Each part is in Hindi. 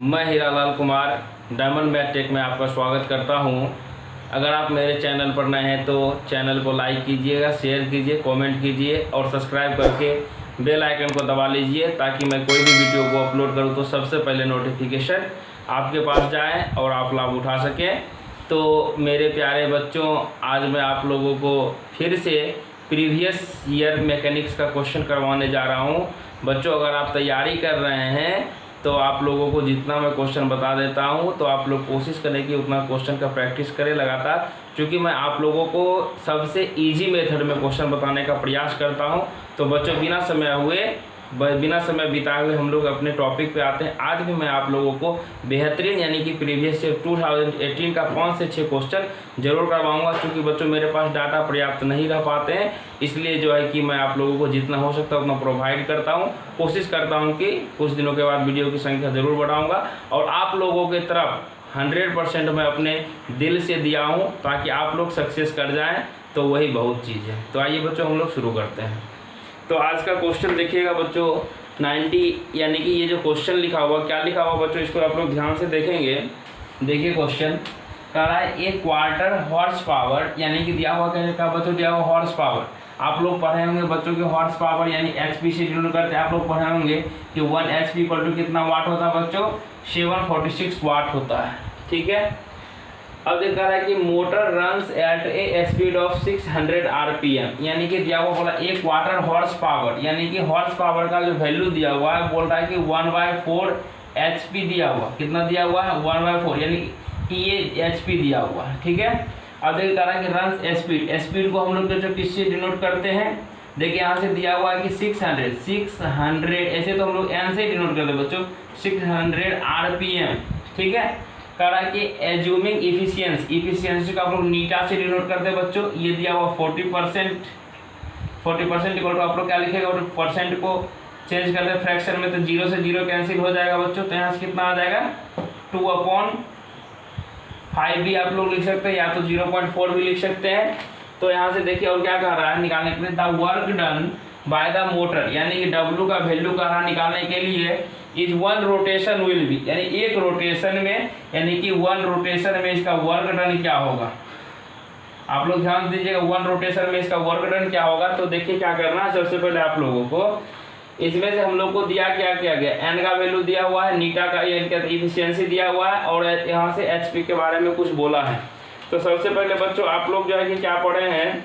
मैं Hiralal Kumar diamond math tech में आपका स्वागत करता हूं। अगर आप मेरे चैनल पर नए हैं तो चैनल को लाइक कीजिएगा, शेयर कीजिए, कमेंट कीजिए और सब्सक्राइब करके बेल आइकन को दबा लीजिए ताकि मैं कोई भी वीडियो को अपलोड करूं तो सबसे पहले नोटिफिकेशन आपके पास जाए और आप लाभ उठा सकें। तो मेरे प्यारे बच्चों, आज मैं आप लोगों को फिर से प्रीवियस ईयर मैकेनिक्स का क्वेश्चन करवाने जा रहा हूं। बच्चों, अगर आप तैयारी कर रहे हैं तो आप लोगों को जितना मैं क्वेश्चन बता देता हूं तो आप लोग कोशिश करें कि उतना क्वेश्चन का प्रैक्टिस करें लगातार, क्योंकि मैं आप लोगों को सबसे इजी मेथड में क्वेश्चन बताने का प्रयास करता हूं। तो बच्चों, बिना समय बिताए हुए हम लोग अपने टॉपिक पे आते हैं। आज भी मैं आप लोगों को बेहतरीन यानी कि प्रीवियस ईयर 2018 का 5 से 6 क्वेश्चन जरूर करवाऊंगा, क्योंकि बच्चों मेरे पास डाटा पर्याप्त नहीं रह पाते हैं, इसलिए जो है कि मैं आप लोगों को जितना हो सकता है उतना प्रोवाइड करता हूं। कोशिश करता हूं कि कुछ दिनों के बाद वीडियो की संख्या ज़रूर बढ़ाऊँगा और आप लोगों की तरफ 100% मैं अपने दिल से दिया हूँ ताकि आप लोग सक्सेस कर जाएँ, तो वही बहुत चीज़ है। तो आइए बच्चों, हम लोग शुरू करते हैं। तो आज का क्वेश्चन देखिएगा बच्चों, 90 यानी कि ये जो क्वेश्चन लिखा हुआ, क्या लिखा हुआ बच्चों, इसको आप लोग ध्यान से देखेंगे। देखिए क्वेश्चन कह रहा है एक क्वार्टर हॉर्स पावर, यानी कि दिया हुआ क्या बच्चों, दिया हुआ हॉर्स पावर। आप लोग पढ़े होंगे बच्चों के हॉर्स पावर यानी एचपी से डिनोट करते हैं। आप लोग पढ़े होंगे कि 1 HP इक्वल टू कितना वाट होता है बच्चों, 746 वाट होता है। ठीक है, अब देख रहा है कि motor runs at A speed of 600 RPM, यानी कि दिया हुआ बोला एक क्वार्टर हॉर्स पावर, यानी कि हॉर्स पावर का जो वैल्यू दिया हुआ है बोल रहा है कि 1/4 HP दिया हुआ। कितना दिया हुआ है, 1/4, यानी कि ये HP दिया हुआ है। ठीक है, अब देख रहा है कि रन्स स्पीड को हम लोग जो किससे डिनोट करते हैं, देखिए यहाँ से दिया हुआ है कि 600, ऐसे तो हम लोग n से डिनोट करते हैं बच्चों, 600 RPM। ठीक है, कह रहा है कि एज्यूमिंग इफिशियंसी को आप लोग नीटा से डिनोट करते हैं बच्चों। ये दिया हुआ 40% इक्वल टू आप लोग क्या लिखेगा, परसेंट को चेंज करते हैं फ्रैक्शन में, तो 0 से 0 कैंसिल हो जाएगा बच्चों। तो यहाँ से कितना आ जाएगा, 2/5 भी आप लोग लिख सकते हैं, या तो 0.4 भी लिख सकते हैं। तो यहाँ से देखिए और क्या कह रहा है निकालने के लिए, the work done by the motor, यानी कि W का वैल्यू कह रहा है निकालने के लिए, इज 1 रोटेशन विल बी, यानी एक रोटेशन में, यानी कि 1 रोटेशन में इसका वर्क डन क्या होगा। आप लोग ध्यान दीजिएगा, 1 रोटेशन में इसका वर्क डन क्या होगा। तो देखिए क्या करना है, सबसे पहले आप लोगों को इसमें से हम लोग को दिया क्या गया, एन का वैल्यू दिया हुआ है, नीटा का इफिशियंसी दिया हुआ है, और यहाँ से एचपी के बारे में कुछ बोला है। तो सबसे पहले बच्चों आप लोग जो है कि क्या पढ़े हैं,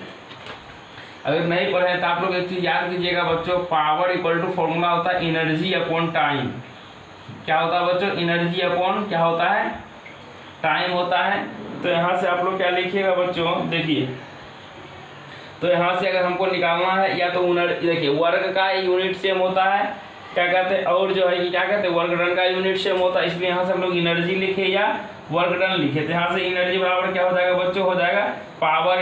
अगर नहीं पढ़े हैं तो आप लोग एक चीज याद कीजिएगा बच्चों, पावर इक्वल टू फॉर्मूला होता है एनर्जी अपॉन टाइम। क्या होता है बच्चों, एनर्जी अपॉन क्या होता है, टाइम होता है। तो यहाँ से आप लोग क्या लिखिएगा बच्चों, देखिए, तो यहाँ से अगर हमको निकालना है या तो देखिए वर्क का यूनिट सेम होता है, क्या कहते हैं, और जो है कि क्या कहते हैं वर्क डन का यूनिट सेम होता है, इसलिए यहाँ से हम लोग एनर्जी लिखे या वर्क डन लिखे। तो यहाँ से एनर्जी बराबर क्या हो जाएगा बच्चों, हो जाएगा पावर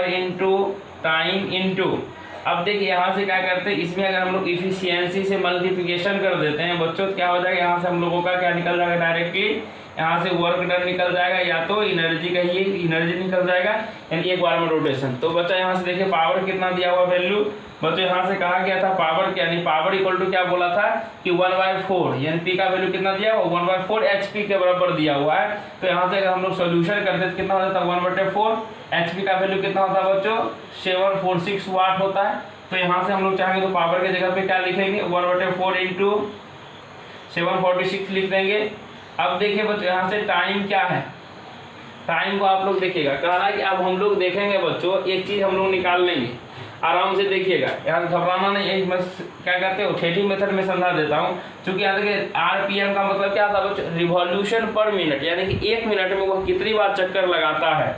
इंटू टाइम इंटू, अब देखिए यहाँ से क्या करते हैं, इसमें अगर हम लोग इफिशियंसी से मल्टीप्लिकेशन कर देते हैं बच्चों, तो क्या हो जाएगा, यहाँ से हम लोगों का क्या निकल जाएगा, डायरेक्टली यहाँ से वर्क डन निकल जाएगा, या तो एनर्जी निकल जाएगा, यानी एक बार में रोटेशन। तो बच्चा यहाँ से देखिए पावर कितना दिया हुआ वैल्यू बच्चों, यहाँ से कहा गया था पावर क्या, यानी पावर इक्वल टू क्या बोला था कि 1/4, यानी पी का वैल्यू कितना दिया हुआ, 1/4 HP के बराबर दिया हुआ है। तो यहाँ से अगर हम लोग सोल्यूशन करते तो कितना हो जाता है, 1/4 HP का वैल्यू कितना होता है बच्चों, 746 वाट होता है। तो यहाँ से हम लोग चाहेंगे तो पावर के जगह पे क्या लिखेंगे, 1/4 इंटू 746 लिख देंगे। अब देखिए बच्चों यहाँ से टाइम क्या है, टाइम को आप लोग देखिएगा, कह रहा है कि अब हम लोग देखेंगे बच्चों, एक चीज हम लोग निकाल लेंगे, आराम से देखिएगा, यहाँ घबराना नहीं है। मैं क्या कहते हो थेटी मेथड में समझा देता हूँ, क्योंकि यहाँ देखिए RPM का मतलब क्या था बच्चों, रिवॉल्यूशन पर मिनट, यानी कि 1 मिनट में वह कितनी बार चक्कर लगाता है।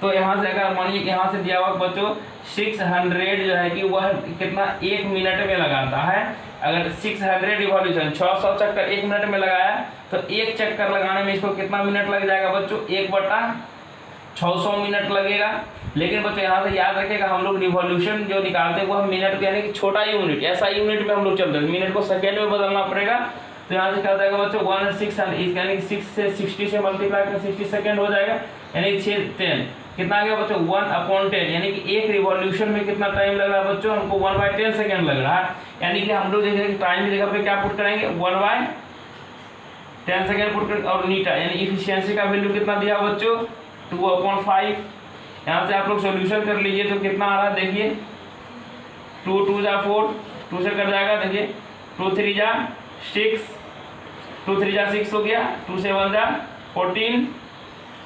तो यहाँ से अगर मानिए कि यहाँ से दिया हुआ बच्चों 600 जो है कि वह कितना 1 मिनट में लगाता है। अगर 600 रिवॉल्यूशन 600 चक्कर 1 मिनट में लगाया, तो एक चक्कर लगाने में इसको कितना मिनट लग जाएगा बच्चों, 1/600 मिनट लगेगा। लेकिन बच्चों यहाँ से याद रखिएगा, हम लोग रिवॉल्यूशन जो निकालते हैं वो हम मिनट यानी कि छोटा यूनिट, ऐसा यूनिट में हम लोग चलते हैं, मिनट को सेकेंड में बदलना पड़ेगा। तो यहाँ से क्या हो जाएगा बच्चों 1/600, यानी कि 6 से 60 से मल्टीप्लाई कर 60 सेकेंड हो जाएगा, यानी 6 10 कितना आ गया बच्चों 1/10, यानी कि एक रिवॉल्यूशन में कितना टाइम लग रहा है बच्चों, हमको 1/10 सेकेंड लग रहा है। यानी कि हम लोग देखेंगे टाइम की जगह पे क्या पुट करेंगे 1/10 सेकेंड पुट करेंगे, और नीटा यानी इफिशियंसी का वैल्यू कितना दिया बच्चों 2/5। यहाँ से आप लोग सोल्यूशन कर लीजिए तो कितना आ रहा है देखिए 2 2 जा 4, 2 से कट जाएगा, देखिए 2 3 जा 6, 2 3 जा 6 हो गया, 2 7 जा 14,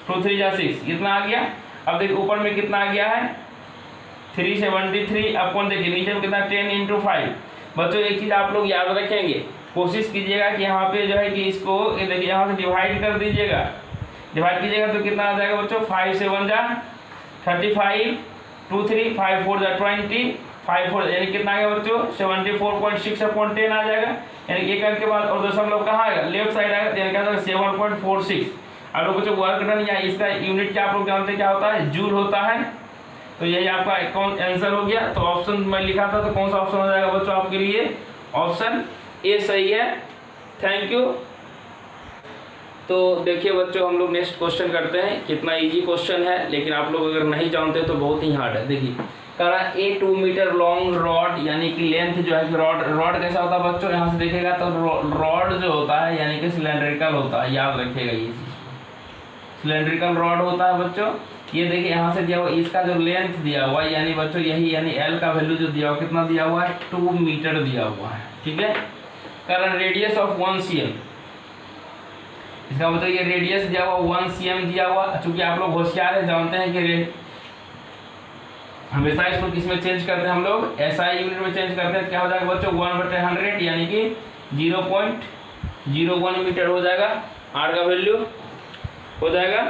2 3 जा 6, कितना आ गया। अब देखिए ऊपर में कितना आ गया है 373 अपन, देखिए नीचे में कितना 10 × 5। बच्चों एक चीज़ आप लोग याद रखेंगे, कोशिश कीजिएगा कि यहाँ पे जो है कि इसको देखिए यहाँ से डिवाइड कर दीजिएगा, डिवाइड कीजिएगा तो कितना आ जाएगा बच्चों 5 7 जा 35, 2 3 5 4 जा 20, 5 4 यानी कितना आ गया बच्चों 74.6/10 आ जाएगा। यानी एक अंक के बाद और दशमलव कहाँ आएगा लेफ्ट साइड आएगा, यानी क्या 7.46। अब लोग बच्चों वर्क डन या इसका यूनिट क्या आप लोग जानते हैं क्या होता है जूल होता है। तो यही आपका कौन आंसर हो गया। तो ऑप्शन मैं लिखा था तो कौन सा ऑप्शन हो जाएगा बच्चों आपके लिए, ऑप्शन ए सही है। Thank you. तो देखिए बच्चों हम लोग नेक्स्ट क्वेश्चन करते हैं। कितना इजी क्वेश्चन है, लेकिन आप लोग अगर नहीं जानते तो बहुत ही हार्ड है। देखिए कह रहा है ए 2 मीटर लॉन्ग रॉड, यानी कि लेंथ जो है रॉड कैसा होता है बच्चों, यहाँ से देखेगा तो रॉड जो होता है यानी कि सिलेंड्रिकल होता है, याद रखिएगा ये चीज सिलेंड्रिकल रॉड होता है बच्चों। ये देखिए यहाँ से दिया हुआ इसका जो लेंथ दिया हुआ है यानी बच्चों यही यानी एल का वैल्यू जो दिया हुआ कितना दिया हुआ है 2 मीटर दिया हुआ है, ठीक है। कारण रेडियस ऑफ 1 cm, इसका मतलब ये रेडियस दिया हुआ 1 cm दिया हुआ। चूंकि आप लोग होशियार है जानते हैं कि हमेशा इसको किसमें चेंज करते हैं हम लोग एसआई यूनिट में चेंज करते हैं। क्या हो जाएगा बच्चों 1/100 यानी कि 0.01 मीटर हो जाएगा, आर का वैल्यू हो जाएगा।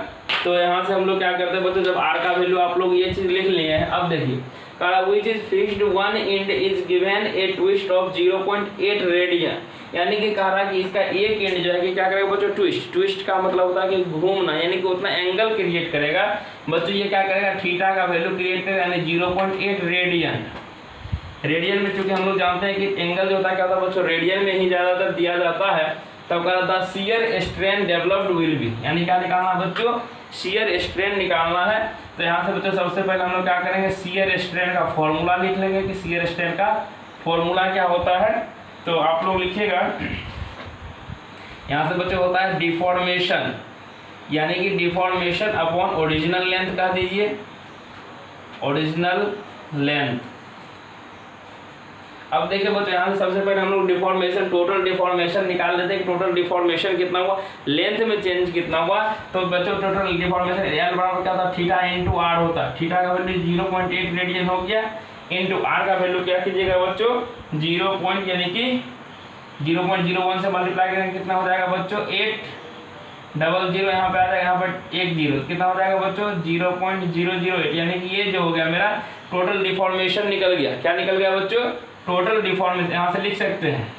तो यहाँ से हम लोग क्या करते हैं बच्चों जब आर का वैल्यू आप लोग ये चीज लिख लिए हैं। अब देखिए which is fixed one and is given A twist of 0.8 radian, यानी कि कह रहा है कि इसका एक एंड जो है कि क्या करेगा बच्चों ट्विस्ट का मतलब होता है कि घूमना, यानी कि उतना एंगल क्रिएट करेगा बच्चों। ये क्या करेगा थीटा का वैल्यू क्रिएट करेगा यानी 0.8 रेडियन। रेडियन में चूंकि हम लोग जानते हैं कि एंगल जो होता है क्या होता है बच्चों रेडियन में ही ज्यादातर दिया जाता है। तब कह रहा था shear strain developed will be, यानी क्या निकालना बच्चों शियर स्ट्रेन निकालना है। तो यहाँ से बच्चों सबसे पहले हम लोग क्या करेंगे शियर स्ट्रेन का फॉर्मूला लिख लेंगे कि शियर स्ट्रेन का फॉर्मूला क्या होता है। तो आप लोग लिखिएगा यहाँ से बच्चों होता है डिफॉर्मेशन, यानी कि डिफॉर्मेशन अपॉन ओरिजिनल लेंथ कह दीजिए, ओरिजिनल लेंथ। अब देखिए बच्चों यहाँ से सबसे पहले हम लोग डिफॉर्मेशन टोटल डिफॉर्मेशन निकाल देते हैं। टोटल डिफॉर्मेशन कितना हुआ लेंथ में चेंज कितना हुआ। तो बच्चों टोटल डिफॉर्मेशन एल बराबर क्या था थीटा इंटू आर होता है। थीटा का वैल्यू 0.8 रेडियन हो गया इंटू आर का वैल्यू क्या कीजिएगा बच्चों 0 यानी कि 0.01 से मल्टीप्लाई करेंगे कितना हो जाएगा बच्चों 800 यहाँ पे आ जाएगा, यहाँ पर 1 0 कितना हो जाएगा बच्चों 0.008, यानी कि ये जो हो गया मेरा टोटल डिफॉर्मेशन निकल गया। क्या निकल गया बच्चों टोटल डिफॉर्मेशन। यहाँ से लिख सकते हैं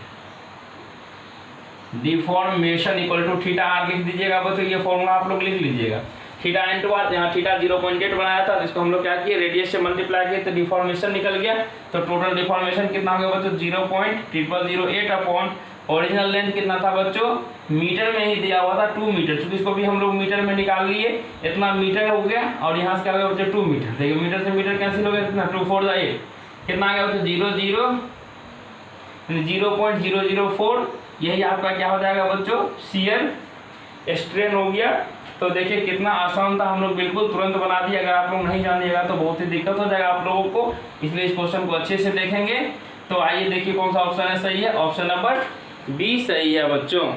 deformation equal to theta R लिख दीजिएगा बच्चों, ये फॉर्मूला आप लोग लिख लीजिएगा। थीटा इंटू आर, यहाँ थीटा 0.8 बनाया था इसको हम लोग क्या किए रेडियस से मल्टीप्लाई किए तो डिफॉर्मेशन निकल गया। तो टोटल डिफॉर्मेशन कितना हो गया बच्चों 0.0008 अपॉन ओरिजिनल लेंथ कितना था बच्चों मीटर में ही दिया हुआ था 2 मीटर। चूंकि इसको भी हम लोग मीटर में निकाल लिए, इतना मीटर हो गया और यहाँ से क्या हो गया बच्चों 2 मीटर। देखिए मीटर से मीटर कैंसिल हो गया, कितना 2 4 8 कितना आ गया बच्चों 0.004। यही आपका क्या हो जाएगा बच्चों शियर स्ट्रेन हो गया। तो देखिए कितना आसान था, हम लोग बिल्कुल तुरंत बना दिए। अगर आप लोग नहीं जानिएगा तो बहुत ही दिक्कत हो जाएगा आप लोगों को, इसलिए इस क्वेश्चन को अच्छे से देखेंगे। तो आइए देखिए कौन सा ऑप्शन है सही है, ऑप्शन नंबर बी सही है बच्चों।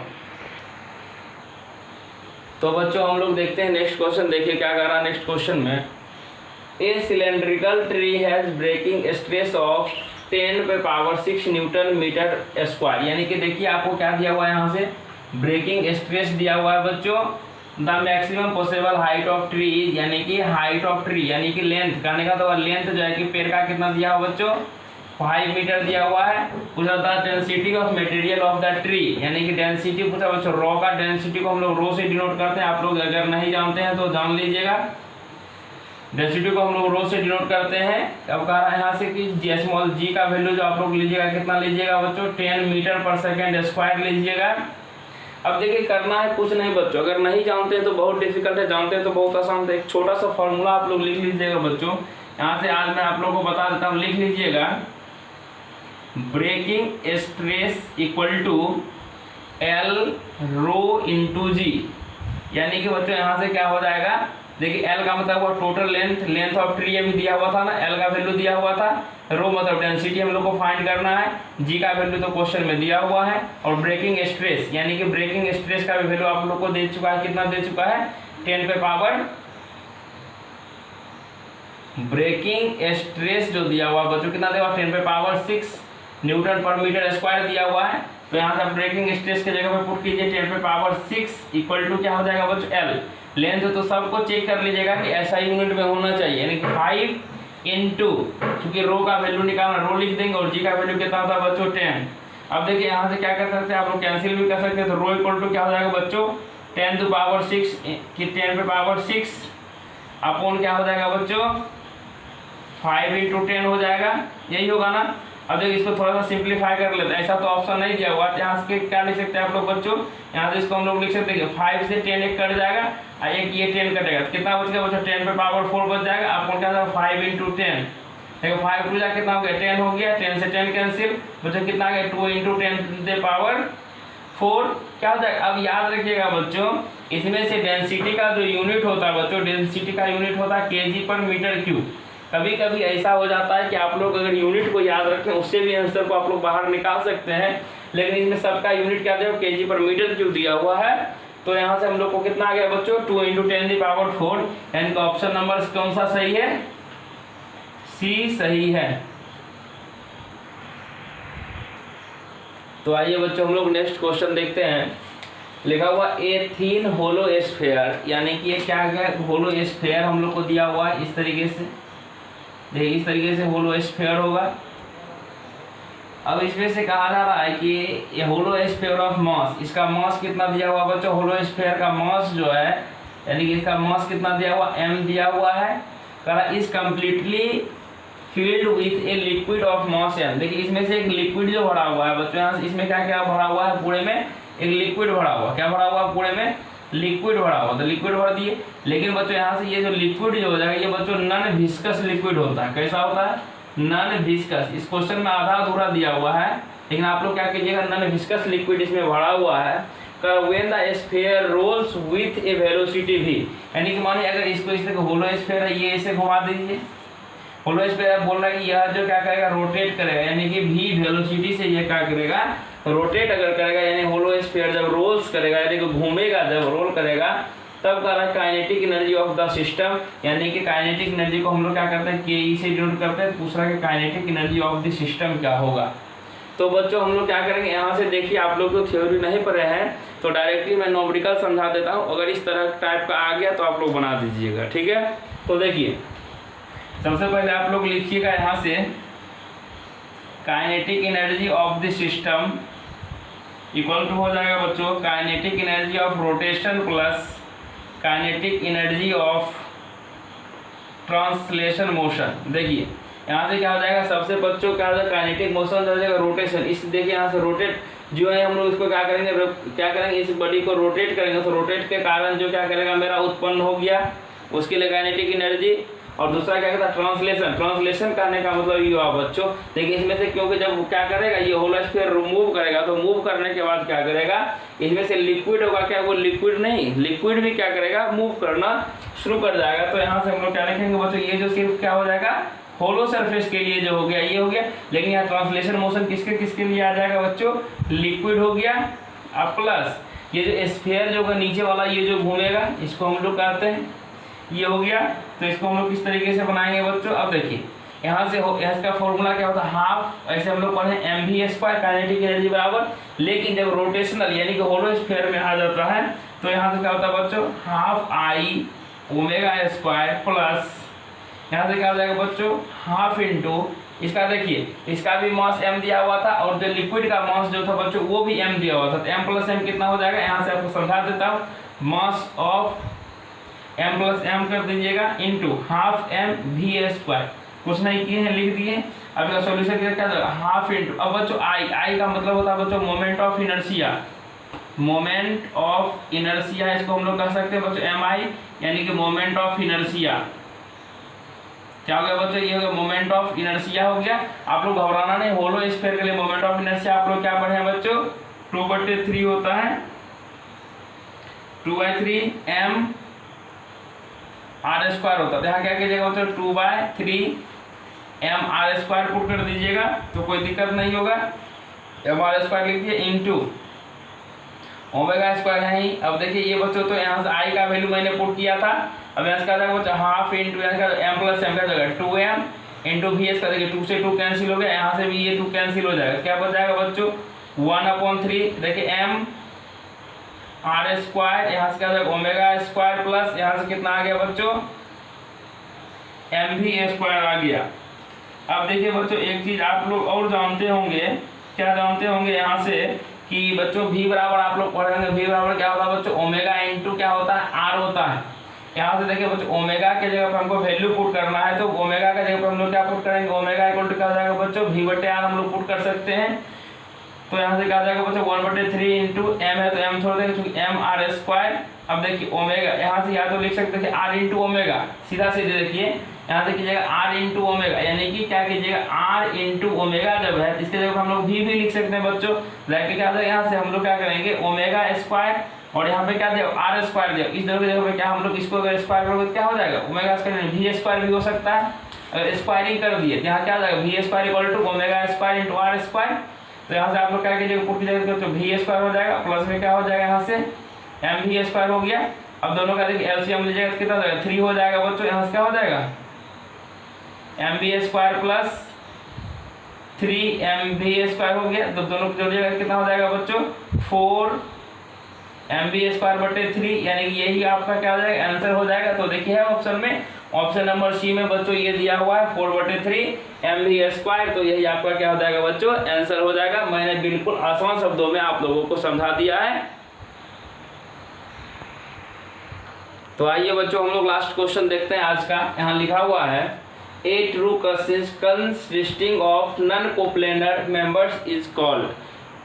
तो बच्चों हम लोग देखते हैं नेक्स्ट क्वेश्चन। देखिए क्या कह रहा है नेक्स्ट क्वेश्चन में, a cylindrical tree has breaking stress of 10⁻6 newton metre square, यानी कि देखिए आपको क्या दिया हुआ है यहाँ से ब्रेकिंग स्ट्रेस दिया हुआ है बच्चों। The maximum possible height of tree is, यानी कि हाइट ऑफ ट्री यानी कि लेंथ कहने का तो लेंथ जो है कि पेड़ का कितना दिया हुआ बच्चों 5 मीटर दिया हुआ है। पूछा था density of material of the tree, यानी कि डेंसिटी पूछा बच्चों रॉ का डेंसिटी को हम लोग रो से डिनोट करते हैं। आप लोग अगर नहीं जानते हैं तो जान लीजिएगा, डेंसिटी को हम लोग रो से डिनोट करते हैं। अब कह रहा है यहाँ से कि जी स्मॉल जी का वैल्यू जो आप लोग लीजिएगा कितना लीजिएगा बच्चों 10 मीटर पर सेकेंड स्क्वायर लीजिएगा। अब देखिए करना है कुछ नहीं बच्चों, अगर नहीं जानते हैं तो बहुत डिफिकल्ट है, जानते हैं तो बहुत आसान है। एक छोटा सा फॉर्मूला आप लोग लिख लीजिएगा बच्चों, यहाँ से आज मैं आप लोगों को बता देता हूँ, लिख लीजिएगा। Breaking stress equal to L rho into G, यानी कि बच्चों यहाँ से क्या हो जाएगा, देखिए एल का मतलब हुआ टोटल लेंथ ऑफ ट्री अभी दिया हुआ था ना, एल का वैल्यू दिया हुआ था, रो मतलब डेंसिटी हम लोग को फाइंड करना है, जी का वैल्यू तो क्वेश्चन में दिया हुआ है, और ब्रेकिंग स्ट्रेस यानी कि ब्रेकिंग स्ट्रेस का भी वैल्यू आप लोग को दे चुका है, कितना दे चुका है 10 पे पावर, ब्रेकिंग स्ट्रेस जो दिया हुआ बच्चों कितना दिया हुआ 10 पे पावर 6 न्यूटन पर मीटर स्क्वायर दिया हुआ है। तो यहाँ से आप ब्रेकिंग स्ट्रेस के जगह पे पुट कीजिए 10 पे पावर 6 इक्वल टू क्या हो जाएगा बच्चों एल, लेंथ तो सबको चेक कर लीजिएगा कि ऐसा यूनिट में होना चाहिए, यानी कि 5 इंटू, चूंकि रो का वैल्यू निकालना, रो लिख देंगे और जी का वैल्यू कितना होता है बच्चों 10। अब देखिए यहाँ से क्या कर सकते हैं आप लोग, कैंसिल भी कर सकते हैं, तो रो इक्वल टू क्या हो जाएगा बच्चों 10 टू पावर 6 कि 10 पे पावर 6 अपॉन क्या हो जाएगा बच्चों 5 इंटू 10 हो जाएगा, यही होगा ना। अब देखिए इसको थोड़ा सा सिंप्लीफाई कर लेते हैं, ऐसा तो ऑप्शन नहीं दिया हुआ, यहाँ से क्या लिख सकते हैं आप लोग बच्चों, यहाँ से इसको हम लोग लिख सकते हैं 5 से 10 एक कट जाएगा और एक ये 10 कटेगा, तो कितना बच गया बच्चों 10 पे पावर 4 बच जाएगा, आपको क्या होगा 5 इंटू 10, देखो 5 टू जा कितना हो गया 10 हो गया, 10 से 10 कैंसिल बच्चों कितना आ गया 2 इंटू 10 दे पावर 4 क्या हो जाएगा। अब याद रखिएगा बच्चों, इसमें से डेंसिटी का जो यूनिट होता है बच्चों, डेंसिटी का यूनिट होता है kg पर मीटर क्यूब। कभी कभी ऐसा हो जाता है कि आप लोग अगर यूनिट को याद रखें उससे भी आंसर को आप लोग बाहर निकाल सकते हैं, लेकिन इसमें सबका यूनिट क्या दिया kg पर मीटर क्यूब दिया हुआ है। तो यहाँ से हम लोग को कितना आ गया बच्चों 2 इंटू 10 दी पावर 4, यानी कि ऑप्शन नंबर कौन सा सही है, सी सही है। तो आइए बच्चों हम लोग नेक्स्ट क्वेश्चन देखते हैं। लिखा हुआ ए थीन होलो स्फेयर, यानी कि ये क्या है होलो स्फेयर हम लोग को दिया हुआ है इस तरीके से, देखिए इस तरीके से होलो स्फेयर होगा। अब इसमें से कहा जा रहा है कि ये होलो स्फेयर ऑफ मास, इसका मास कितना दिया हुआ बच्चों, होलो स्फेयर का मास जो है यानी कि इसका मास कितना दिया हुआ m दिया हुआ है, करा is completely filled with a liquid of mass m। देखिए इसमें से एक लिक्विड जो भरा हुआ है बच्चों, यहाँ इसमें क्या क्या भरा हुआ है, पूरे में एक लिक्विड भरा हुआ, क्या भरा हुआ पूरे में लिक्विड भरा हुआ, तो लिक्विड भर दिए। लेकिन बच्चों यहाँ से ये जो लिक्विड जो हो जाएगा ये बच्चों नॉन विस्कस लिक्विड होता है, कैसा होता है नॉन विस्कस। इस क्वेश्चन में आधा अधूरा दिया हुआ है, लेकिन आप लोग क्या कीजिएगा नॉन विस्कस लिक्विड इसमें भरा हुआ है। When the sphere rolls with a velocity v, यानी कि मानिए अगर इसको इस तरह होलो स्फीयर है ये ऐसे घुमा दीजिए, होलो स्फीयर बोल रहा है कि यह जो क्या करेगा रोटेट करेगा, यानी कि v वेलोसिटी से ये क्या करेगा रोटेट अगर करेगा, यानी होलो स्फीयर जब रोल्स करेगा यानी कि घूमेगा, जब रोल करेगा तब कर रहा है kinetic energy of the system, यानी कि काइनेटिक एनर्जी को हम लोग क्या करते हैं के ई से डिनोट करते हैं, दूसरा के kinetic energy of the system क्या होगा। तो बच्चों हम लोग क्या करेंगे, यहाँ से देखिए आप लोग तो थ्योरी नहीं पढ़े हैं तो डायरेक्टली मैं नॉमेरिकल समझा देता हूँ, अगर इस तरह टाइप का आ गया तो आप लोग बना दीजिएगा, ठीक है। तो देखिए सबसे पहले आप लोग लिखिएगा यहाँ से kinetic energy of the system equal to हो जाएगा बच्चों kinetic energy of rotation plus kinetic energy of translation motion. देखिए यहाँ से क्या हो जाएगा, सबसे बच्चों क्या हो जाएगा काइनेटिक मोशन हो जाएगा रोटेशन, इस देखिए यहाँ से रोटेट जो है हम लोग इसको क्या करेंगे इस बॉडी को रोटेट करेंगे, तो रोटेट के कारण जो क्या करेगा मेरा उत्पन्न हो गया उसके लिए काइनेटिक एनर्जी। और दूसरा क्या कहता है ट्रांसलेशन करने का मतलब ये हुआ बच्चों, देखिए इसमें से क्योंकि जब क्या करेगा ये होलो स्फीयर मूव करेगा, तो मूव करने के बाद क्या करेगा इसमें से लिक्विड होगा, क्या वो लिक्विड नहीं लिक्विड भी क्या करेगा मूव करना शुरू कर जाएगा। तो यहाँ से हम लोग क्या लिखेंगे बच्चों, ये जो सिर्फ क्या हो जाएगा होलो सरफेस के लिए जो हो गया ये हो गया, लेकिन यहाँ ट्रांसलेशन मोशन किसके लिए आ जाएगा बच्चों, लिक्विड हो गया। अब प्लस ये जो स्फीयर जो नीचे वाला ये जो घूमेगा इसको हम लोग कहते हैं ये हो गया। तो इसको हम लोग किस तरीके से बनाएंगे बच्चों, अब देखिए यहाँ से इसका फॉर्मूला क्या होता है हाफ, ऐसे हम लोग पढ़े mv² काइनेटिक एनर्जी बराबर, लेकिन जब रोटेशनल यानी कि होलो स्फीयर में आ जाता है तो यहाँ से क्या होता है बच्चों half I omega square plus यहाँ से क्या हो जाएगा बच्चों हाफ इंटू इसका, देखिए इसका भी मास m दिया हुआ था और जो लिक्विड का मास जो था बच्चों वो भी m दिया हुआ था, तो m प्लस m कितना हो जाएगा, यहाँ से आपको समझा देता हूँ mass of m plus m कर दीजिएगा इंटू हाफ mv², कुछ नहीं किए हैं लिख दिए। अब इसका सॉल्यूशन क्या होगा हाफ इंटू, अब बच्चों i का मतलब होता है बच्चों moment of inertia, moment of inertia, इसको हम लोग कह सकते हैं बच्चों MI, यानी कि मोमेंट ऑफ इनर्शिया। क्या हो गया बच्चों, ये हो गया मोमेंट ऑफ इनर्शिया हो गया। आप लोग घबराना नहीं, होलो स्फीयर के लिए मोमेंट ऑफ इनर्शिया आप लोग क्या पढ़े हैं बच्चों, 2/3 होता है, 2/3 m r² होता है। यहाँ क्या कीजिएगा बच्चों, 2/3 m r² पुट कर दीजिएगा तो कोई दिक्कत नहीं होगा। m r² लिख दिए इंटू ओमेगा स्क्वायर है ही। अब देखिए ये बच्चों तो यहाँ से आई का वैल्यू मैंने पुट किया था, अब यहाँ से क्या जाएगा बच्चों, हाफ इंटू यहाँ का m प्लस m का जगह 2m इंटू VS का, देखिए 2 से 2 कैंसिल हो गया, यहाँ से भी ये 2 कैंसिल हो जाएगा, क्या बच जाएगा बच्चों 1/3, देखिए m r², यहाँ से क्या जाएगा ओमेगा स्क्वायर प्लस यहाँ से कितना आ गया बच्चों mv² आ गया। अब देखिए बच्चों एक चीज आप लोग और जानते होंगे, क्या जानते होंगे यहाँ से कि बच्चों v बराबर आप लोग पढ़ेंगे, v बराबर क्या होता है बच्चों, ओमेगा इंटू क्या होता है, r होता है। यहाँ से देखिए बच्चों ओमेगा के जगह पर हमको वैल्यू पुट करना है, तो ओमेगा के जगह पर हम लोग क्या पुट करेंगे, ओमेगा इक्वल टू क्या हो जाएगा बच्चों v/r हम लोग पुट कर सकते हैं। तो यहाँ से क्या हो जाएगा बच्चों 1/3 इंटू m है तो m छोड़ देंगे क्योंकि m r²। अब देखिए ओमेगा यहाँ से या तो लिख सकते हैं r इंटू ओमेगा, सीधा सीधे देखिए यहाँ से कीजिएगा r इंटू ओमेगा, यानी कि क्या कीजिएगा r इंटू ओमेगा जब है इसके जगह हम लोग v भी लिख सकते हैं बच्चों। लाइक क्या होगा यहाँ से हम लोग क्या करेंगे ओमेगा² और यहाँ पे क्या दिया r² दिया, इस जगह पे क्या हम लोग इसको अगर स्क्वायर करोगे तो क्या हो जाएगा ओमेगा² v² भी हो सकता है। अगर स्क्वायरिंग कर दिए यहाँ क्या हो जाएगा v² equal to ओमेगा² into r²। तो यहाँ से आप लोग क्या कीजिएगा पुट कीजिएगा तो v² हो जाएगा, प्लस में क्या हो जाएगा यहाँ से mv² हो गया। अब दोनों का देखिए एलसीएम लीजिएगा तो कितना हो जाएगा 3 हो जाएगा बच्चों, यहाँ से क्या हो जाएगा mv² प्लस 3mv² हो गया। तो दोनों को जोड़िएगा कितना हो जाएगा बच्चों 4mv²/3, यानी कि यही आपका क्या हो जाएगा आंसर हो जाएगा। तो देखिए ऑप्शन में, ऑप्शन नंबर सी में बच्चों ये दिया हुआ है 4/3 mv², तो यही आपका क्या हो जाएगा बच्चों आंसर हो जाएगा। मैंने बिल्कुल आसान शब्दों में आप लोगों को समझा दिया है। तो आइए बच्चों हम लोग लास्ट क्वेश्चन देखते हैं आज का। यहाँ लिखा हुआ है a truss consisting of non coplanar members is called.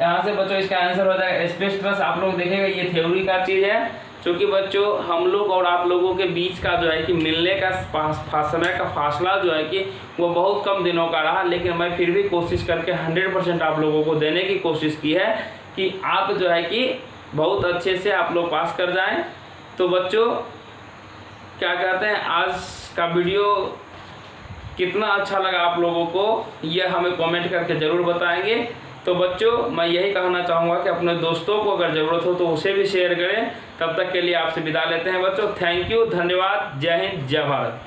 यहाँ से बच्चों इसका आंसर हो जाएगा एस्पेक्ट्रस। आप लोग देखेंगे ये थ्योरी का चीज है, क्योंकि बच्चों हम लोग और आप लोगों के बीच का जो है कि मिलने का समय का फासला जो है कि वो बहुत कम दिनों का रहा, लेकिन मैं फिर भी कोशिश करके 100% आप लोगों को देने की कोशिश की है कि आप जो है कि बहुत अच्छे से आप लोग पास कर जाएं। तो बच्चों क्या कहते हैं आज का वीडियो कितना अच्छा लगा आप लोगों को, यह हमें कमेंट करके ज़रूर बताएंगे। तो बच्चों मैं यही कहना चाहूँगा कि अपने दोस्तों को अगर ज़रूरत हो तो उसे भी शेयर करें। तब तक के लिए आपसे विदा लेते हैं बच्चों। थैंक यू, धन्यवाद, जय हिंद, जय भारत।